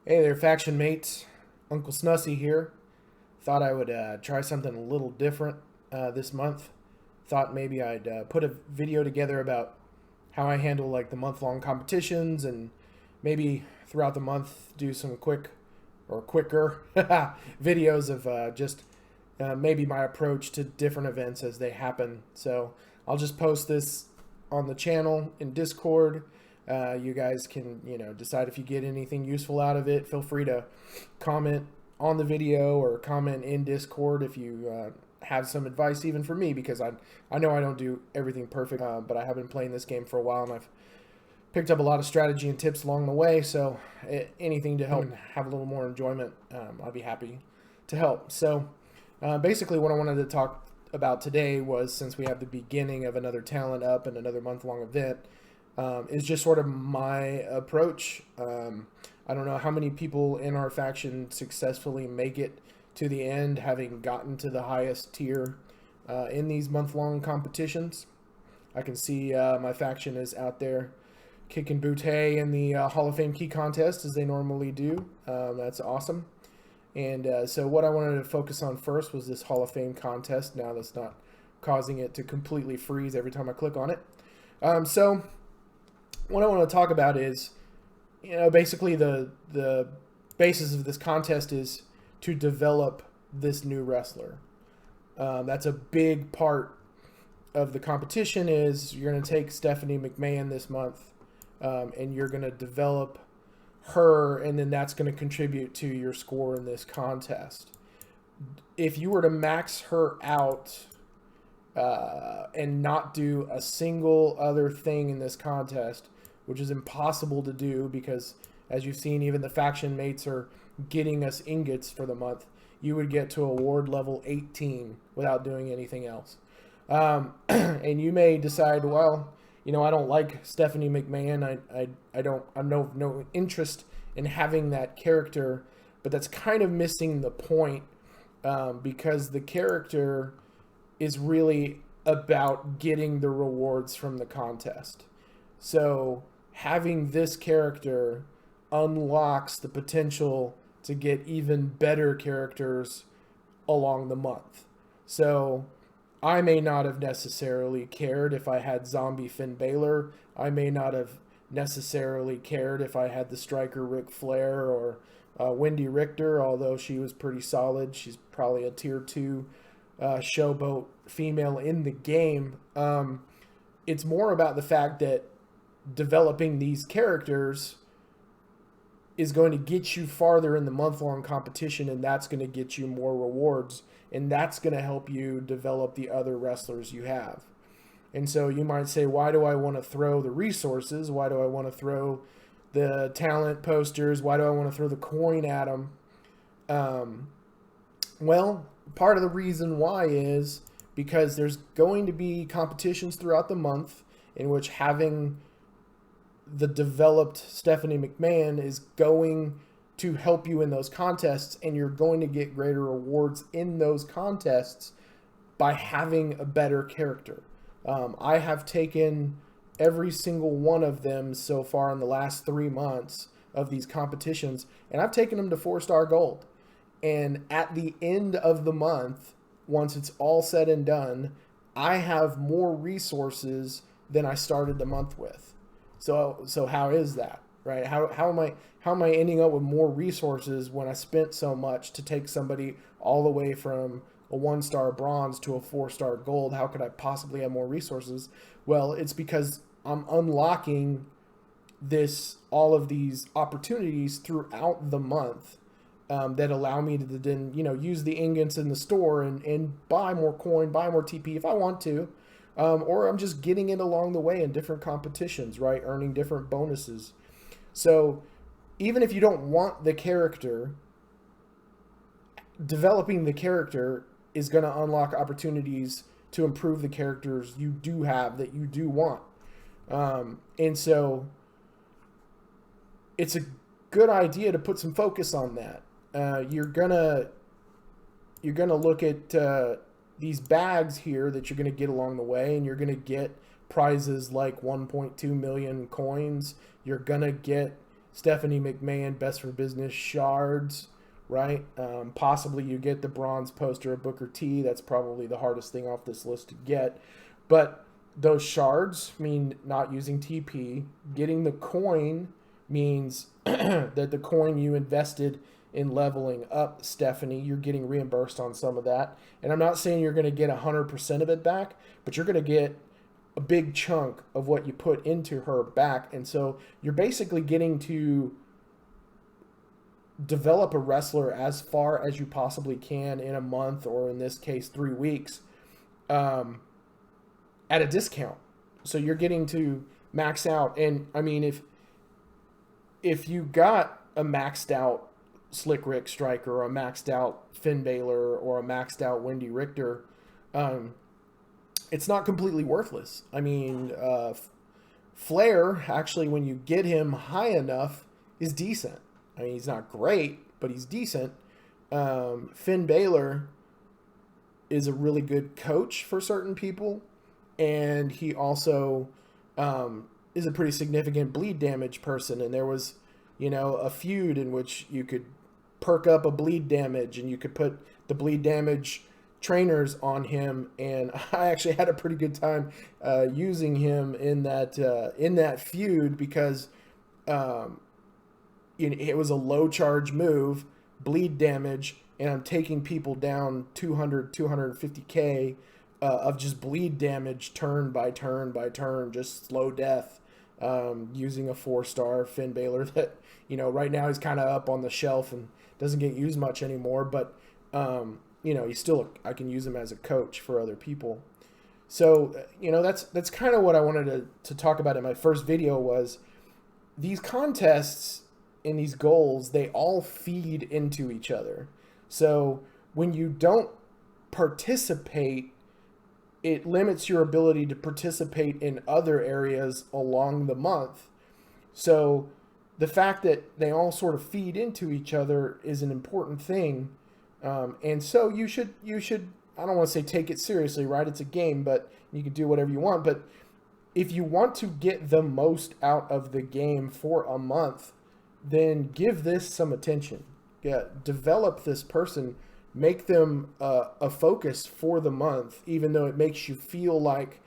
Hey there, faction mates. Uncle Snussy here. Thought I would try something a little different this month. Thought maybe I'd put a video together about how I handle like the month-long competitions, and maybe throughout the month do some quicker videos of just maybe my approach to different events as they happen. So I'll just post this on the channel in Discord. You guys can, decide if you get anything useful out of it. Feel free to comment on the video or comment in Discord if you have some advice, even for me, because I know I don't do everything perfect, but I have been playing this game for a while, and I've picked up a lot of strategy and tips along the way. So anything to help and have a little more enjoyment, I'd be happy to help. So basically, what I wanted to talk about today was, since we have the beginning of another talent up and another month-long event, is just sort of my approach. I don't know how many people in our faction successfully make it to the end, having gotten to the highest tier in these month-long competitions. I can see my faction is out there kicking booty in the Hall of Fame key contest, as they normally do. That's awesome. And so what I wanted to focus on first was this Hall of Fame contest. Now that's not causing it to completely freeze every time I click on it. So what I want to talk about is, basically the basis of this contest is to develop this new wrestler. That's a big part of the competition. Is you're going to take Stephanie McMahon this month, and you're going to develop her, and then that's going to contribute to your score in this contest. If you were to max her out and not do a single other thing in this contest, which is impossible to do because, as you've seen, even the faction mates are getting us ingots for the month, you would get to award level 18 without doing anything else. And you may decide, well, I don't like Stephanie McMahon. I'm no interest in having that character, but that's kind of missing the point, because the character is really about getting the rewards from the contest. So having this character unlocks the potential to get even better characters along the month. So I may not have necessarily cared if I had Zombie Finn Balor. I may not have necessarily cared if I had the Striker Ric Flair or Wendy Richter, although she was pretty solid. She's probably a tier 2 showboat female in the game. It's more about the fact that developing these characters is going to get you farther in the month-long competition, and that's going to get you more rewards, and that's going to help you develop the other wrestlers you have. And so you might say, why do I want to throw the resources? Why do I want to throw the talent posters? Why do I want to throw the coin at them? Well, part of the reason why is because there's going to be competitions throughout the month in which having the developed Stephanie McMahon is going to help you in those contests, and you're going to get greater rewards in those contests by having a better character. I have taken every single one of them so far in the last 3 months of these competitions, and I've taken them to 4-star gold. And at the end of the month, once it's all said and done, I have more resources than I started the month with. So how is that, right? How am I ending up with more resources when I spent so much to take somebody all the way from a 1-star bronze to a 4-star gold? How could I possibly have more resources? Well, it's because I'm unlocking all of these opportunities throughout the month that allow me to then use the ingots in the store and buy more coin, buy more TP if I want to. Or I'm just getting it along the way in different competitions, right? Earning different bonuses. So even if you don't want the character, developing the character is going to unlock opportunities to improve the characters you do have that you do want. And so it's a good idea to put some focus on that. You're gonna look at these bags here that you're going to get along the way, and you're going to get prizes like 1.2 million coins. You're going to get Stephanie McMahon, best for business shards, right? Possibly you get the bronze poster of Booker T. That's probably the hardest thing off this list to get. But those shards mean not using TP. Getting the coin means that the coin you invested in leveling up Stephanie, you're getting reimbursed on some of that. And I'm not saying you're going to get 100% of it back, but you're going to get a big chunk of what you put into her back. And so you're basically getting to develop a wrestler as far as you possibly can in a month, or in this case 3 weeks, at a discount. So you're getting to max out. And I mean, if you got a maxed out Slick Rick Striker, or a maxed out Finn Balor, or a maxed out Wendy Richter, it's not completely worthless. I mean, Flair, actually, when you get him high enough, is decent. I mean, he's not great, but he's decent. Finn Balor is a really good coach for certain people, and he also is a pretty significant bleed damage person. And there was, a feud in which you could perk up a bleed damage, and you could put the bleed damage trainers on him, and I actually had a pretty good time using him in that feud, because it was a low charge move, bleed damage, and I'm taking people down 250k of just bleed damage turn by turn by turn, just slow death, using a 4-star Finn Balor that right now he's kind of up on the shelf and doesn't get used much anymore, but he's still, I can use him as a coach for other people. So, that's kind of what I wanted to talk about in my first video, was these contests and these goals, they all feed into each other. So when you don't participate, it limits your ability to participate in other areas along the month. So the fact that they all sort of feed into each other is an important thing. And so you should, I don't want to say take it seriously, right? It's a game, but you can do whatever you want. But if you want to get the most out of the game for a month, then give this some attention. Develop this person, make them a focus for the month, even though it makes you feel like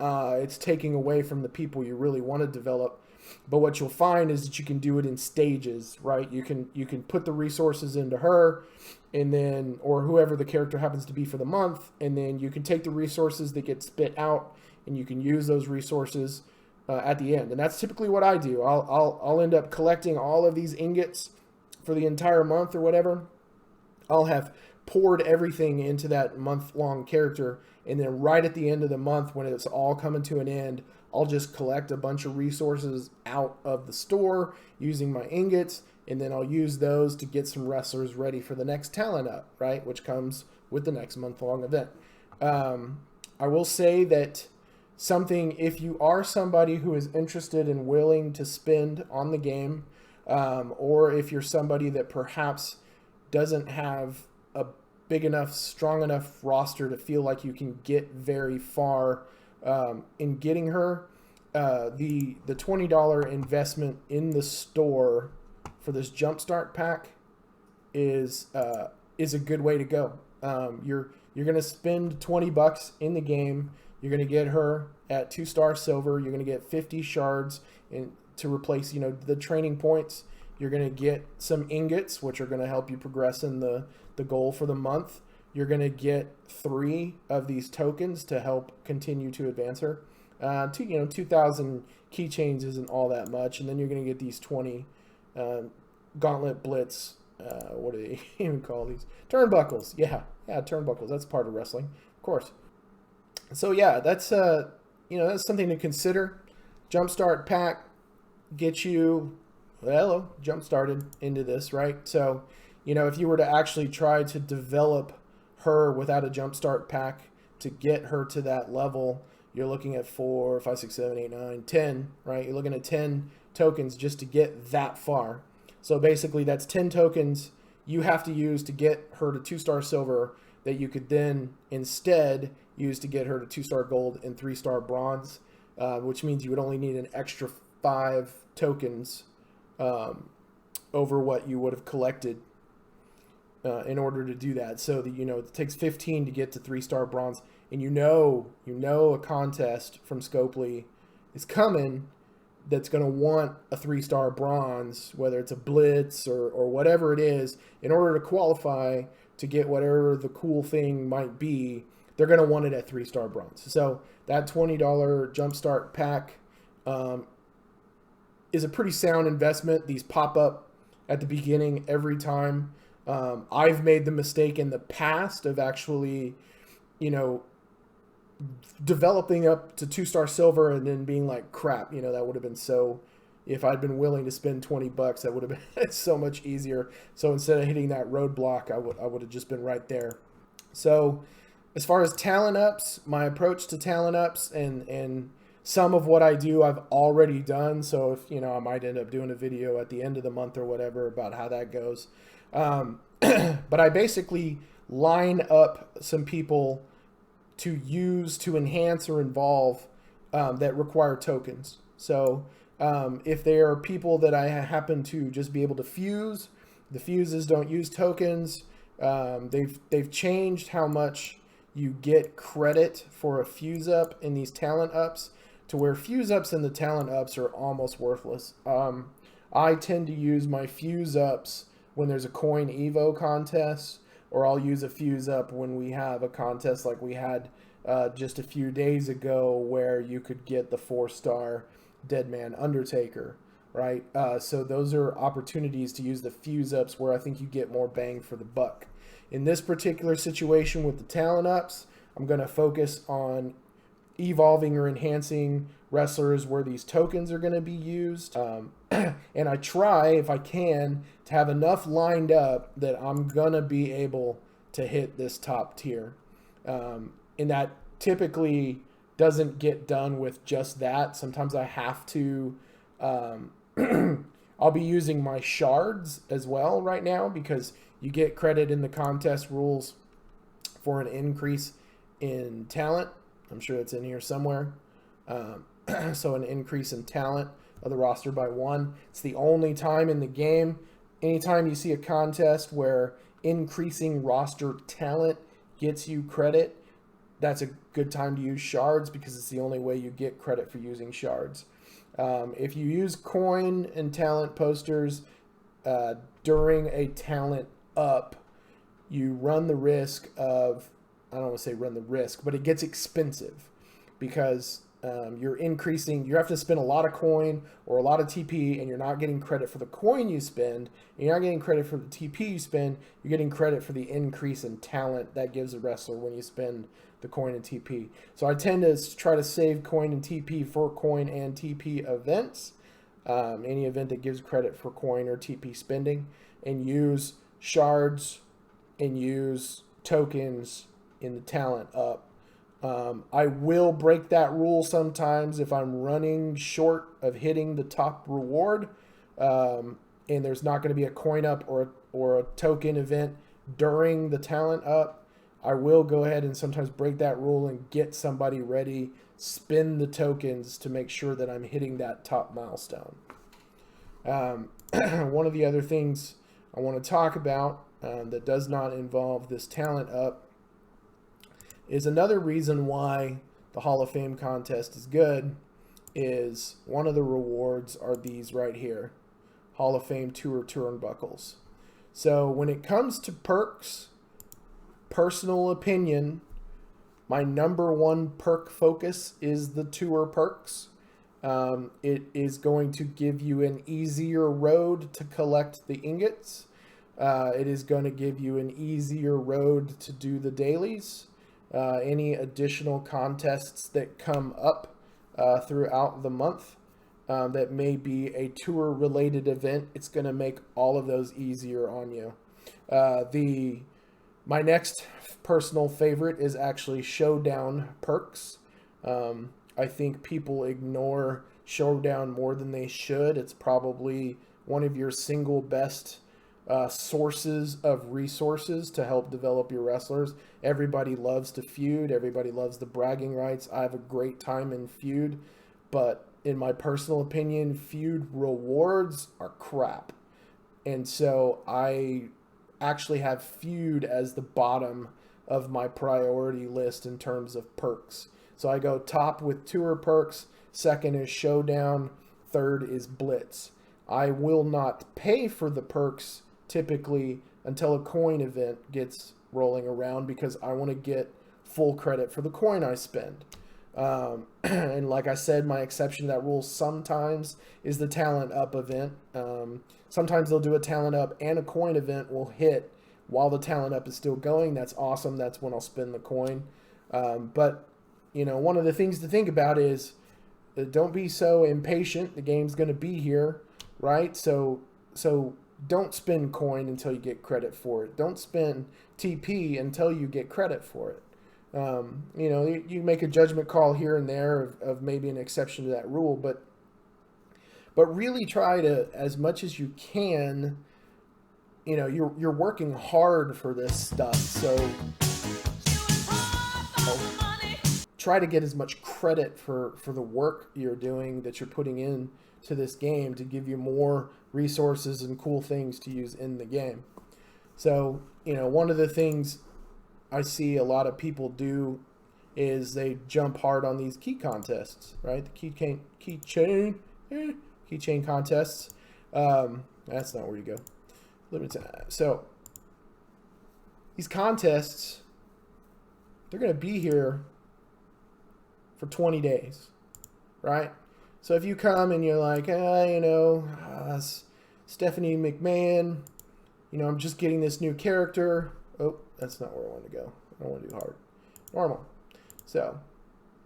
it's taking away from the people you really want to develop. But what you'll find is that you can do it in stages, right? You can put the resources into her, and then, or whoever the character happens to be for the month, and then you can take the resources that get spit out, and you can use those resources at the end. And that's typically what I do. I'll end up collecting all of these ingots for the entire month or whatever. I'll have poured everything into that month-long character, and then right at the end of the month, when it's all coming to an end, I'll just collect a bunch of resources out of the store using my ingots, and then I'll use those to get some wrestlers ready for the next talent up, right? Which comes with the next month-long event. I will say that if you are somebody who is interested and willing to spend on the game, or if you're somebody that perhaps doesn't have a big enough, strong enough roster to feel like you can get very far in getting her, the $20 investment in the store for this Jumpstart pack is a good way to go. You're going to spend $20 in the game. You're going to get her at 2-star silver. You're going to get 50 shards to replace, the training points. You're going to get some ingots, which are going to help you progress in the goal for the month. You're going to get 3 of these tokens to help continue to advance her. 2,000 keychains isn't all that much. And then you're going to get these 20 Gauntlet Blitz. What do they even call these? Turnbuckles. Yeah, turnbuckles. That's part of wrestling, of course. So yeah, that's that's something to consider. Jumpstart pack gets you jump started into this, right? So, if you were to actually try to develop her without a jumpstart pack to get her to that level, you're looking at 4, 5, 6, 7, 8, 9, 10, right? You're looking at 10 tokens just to get that far. So basically that's 10 tokens you have to use to get her to 2-star silver that you could then instead use to get her to 2-star gold and 3-star bronze, which means you would only need an extra 5 tokens over what you would have collected in order to do that. So that, it takes 15 to get to 3-star bronze, and a contest from Scopely is coming that's going to want a 3-star bronze, whether it's a blitz or whatever it is, in order to qualify to get whatever the cool thing might be. They're going to want it at 3-star bronze. So that $20 Jumpstart pack is a pretty sound investment. These pop up at the beginning every time. I've made the mistake in the past of actually, developing up to 2-star silver and then being like, crap, that would have been so, if I'd been willing to spend $20, that would have been so much easier. So instead of hitting that roadblock, I would have just been right there. So as far as talent ups, my approach to talent ups and some of what I do, I've already done. So if, I might end up doing a video at the end of the month or whatever about how that goes. But I basically line up some people to use to enhance or involve that require tokens. So if there are people that I happen to just be able to fuse, the fuses don't use tokens. They've changed how much you get credit for a fuse up in these talent ups to where fuse ups and the talent ups are almost worthless. I tend to use my fuse ups when there's a coin Evo contest, or I'll use a fuse up when we have a contest like we had just a few days ago where you could get the 4-star Deadman Undertaker, right? So those are opportunities to use the fuse ups where I think you get more bang for the buck. In this particular situation with the talent ups, I'm going to focus on evolving or enhancing wrestlers where these tokens are going to be used. And I try, if I can, to have enough lined up that I'm going to be able to hit this top tier. And that typically doesn't get done with just that. Sometimes I have to... I'll be using my shards as well right now because you get credit in the contest rules for an increase in talent. I'm sure it's in here somewhere. So an increase in talent of the roster by 1. It's the only time in the game. Anytime you see a contest where increasing roster talent gets you credit, that's a good time to use shards because it's the only way you get credit for using shards. If you use coin and talent posters during a talent up, you run the risk of, I don't want to say run the risk, but it gets expensive because you're increasing, you have to spend a lot of coin or a lot of TP and you're not getting credit for the coin you spend. You're not getting credit for the TP you spend. You're getting credit for the increase in talent that gives a wrestler when you spend the coin and TP. So I tend to try to save coin and TP for coin and TP events, any event that gives credit for coin or TP spending, and use shards and use tokens in the talent up. I will break that rule sometimes if I'm running short of hitting the top reward, and there's not going to be a coin up or a token event during the talent up. I will go ahead and sometimes break that rule and get somebody ready, spin the tokens to make sure that I'm hitting that top milestone. One of the other things I want to talk about that does not involve this talent up is another reason why the Hall of Fame contest is good is one of the rewards are these right here, Hall of Fame Tour turnbuckles. So when it comes to perks, personal opinion, my number one perk focus is the tour perks. It is going to give you an easier road to collect the ingots. It is going to give you an easier road to do the dailies. Any additional contests that come up throughout the month that may be a tour related event, it's going to make all of those easier on you. My next personal favorite is actually Showdown perks. I think people ignore Showdown more than they should. It's probably one of your single best sources of resources to help develop your wrestlers. Everybody loves to feud. Everybody loves the bragging rights. I have a great time in feud, but in my personal opinion, feud rewards are crap. And so I actually have feud as the bottom of my priority list in terms of perks. So I go top with tour perks, second is showdown, third is blitz. I will not pay for the perks typically until a coin event gets rolling around because I want to get full credit for the coin I spend. And like I said, my exception to that rule sometimes is the talent up event. Sometimes they'll do a talent up and a coin event will hit while the talent up is still going. That's awesome. That's when I'll spend the coin. But, you know, one of the things to think about is don't be so impatient. The game's going to be here, right? So don't spend coin until you get credit for it. Don't spend TP until you get credit for it. You know, you make a judgment call here and there of maybe an exception to that rule, but really try to, as much as you can, you know, you're working hard for this stuff, so try to get as much credit for the work you're doing that you're putting in to this game to give you more resources and cool things to use in the game. So, you know, one of the things I see a lot of people do is they jump hard on these key contests, right? The keychain contests. That's not where you go. So these contests, they're going to be here for 20 days, right? So if you come and you're like, you know, Stephanie McMahon, you know, I'm just getting this new character. Oh, that's not where I want to go. I don't want to do hard. Normal. So,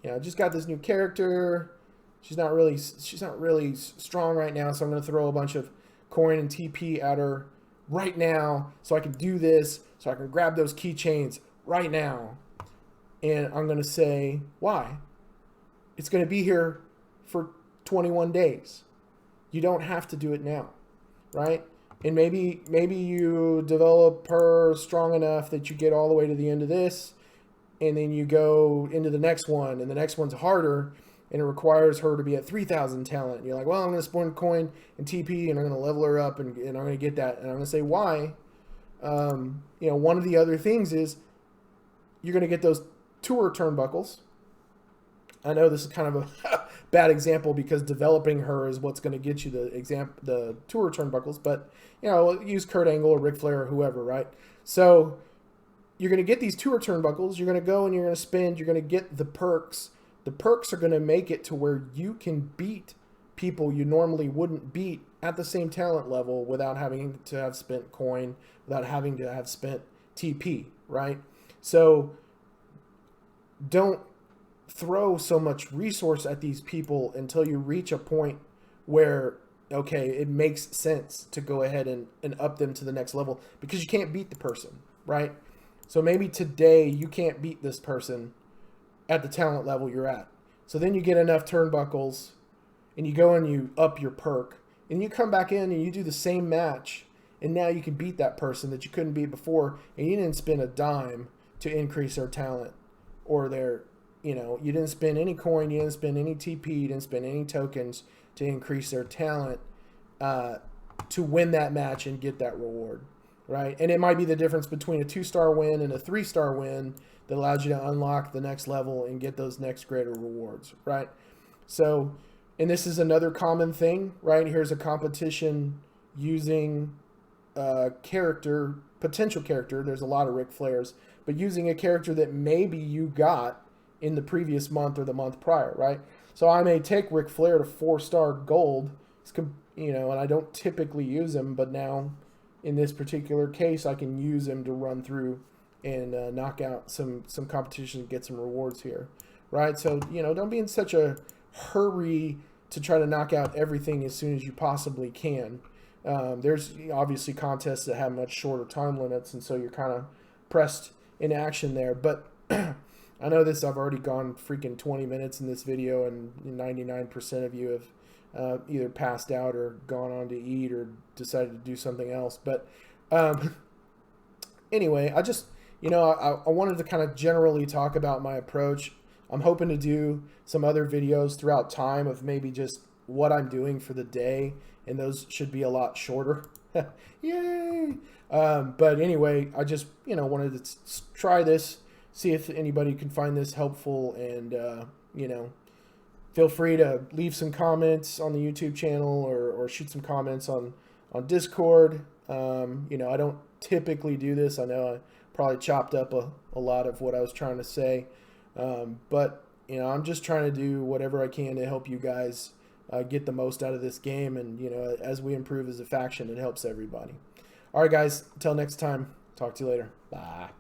you know, I just got this new character. She's not really strong right now, so I'm going to throw a bunch of coin and TP at her right now so I can do this, so I can grab those keychains right now. And I'm going to say, why? It's going to be here for 21 days. You don't have to do it now, right? And maybe you develop her strong enough that you get all the way to the end of this, and then you go into the next one, and the next one's harder, and it requires her to be at 3,000 talent. And you're like, well, I'm going to spend coin and TP, and I'm going to level her up, and I'm going to get that. And I'm going to say, why? You know, one of the other things is you're going to get those tour turnbuckles. I know this is kind of a bad example because developing her is what's going to get you the tour turnbuckles, but you know, use Kurt Angle or Ric Flair or whoever, right? So you're going to get these tour turnbuckles, you're going to go and you're going to spend, you're going to get the perks. The perks are going to make it to where you can beat people you normally wouldn't beat at the same talent level without having to have spent coin, without having to have spent TP, right? So don't throw so much resource at these people until you reach a point where, okay, it makes sense to go ahead and up them to the next level because you can't beat the person, right? So maybe today you can't beat this person at the talent level you're at. So then you get enough turnbuckles and you go and you up your perk and you come back in and you do the same match and now you can beat that person that you couldn't beat before and you didn't spend a dime to increase their talent or their, you know, you didn't spend any coin, you didn't spend any TP, you didn't spend any tokens to increase their talent to win that match and get that reward, right? And it might be the difference between a 2-star win and a 3-star win that allows you to unlock the next level and get those next greater rewards, right? So, and this is another common thing, right? Here's a competition using a character, potential character. There's a lot of Ric Flairs, but using a character that maybe you got in the previous month or the month prior, right? So I may take Ric Flair to 4-star gold, you know, and I don't typically use him, but now in this particular case, I can use him to run through and knock out some competition and get some rewards here, right? So, you know, don't be in such a hurry to try to knock out everything as soon as you possibly can. There's obviously contests that have much shorter time limits, and so you're kind of pressed in action there, but I know this, I've already gone freaking 20 minutes in this video and 99% of you have either passed out or gone on to eat or decided to do something else. But anyway, I just, you know, I wanted to kind of generally talk about my approach. I'm hoping to do some other videos throughout time of maybe just what I'm doing for the day, and those should be a lot shorter. Yay! But anyway, I just wanted to try this, see if anybody can find this helpful, and feel free to leave some comments on the YouTube channel or shoot some comments on Discord. I don't typically do this. I know I probably chopped up a lot of what I was trying to say, but I'm just trying to do whatever I can to help you guys get the most out of this game, and as we improve as a faction, it helps everybody. All right, guys. Until next time. Talk to you later. Bye.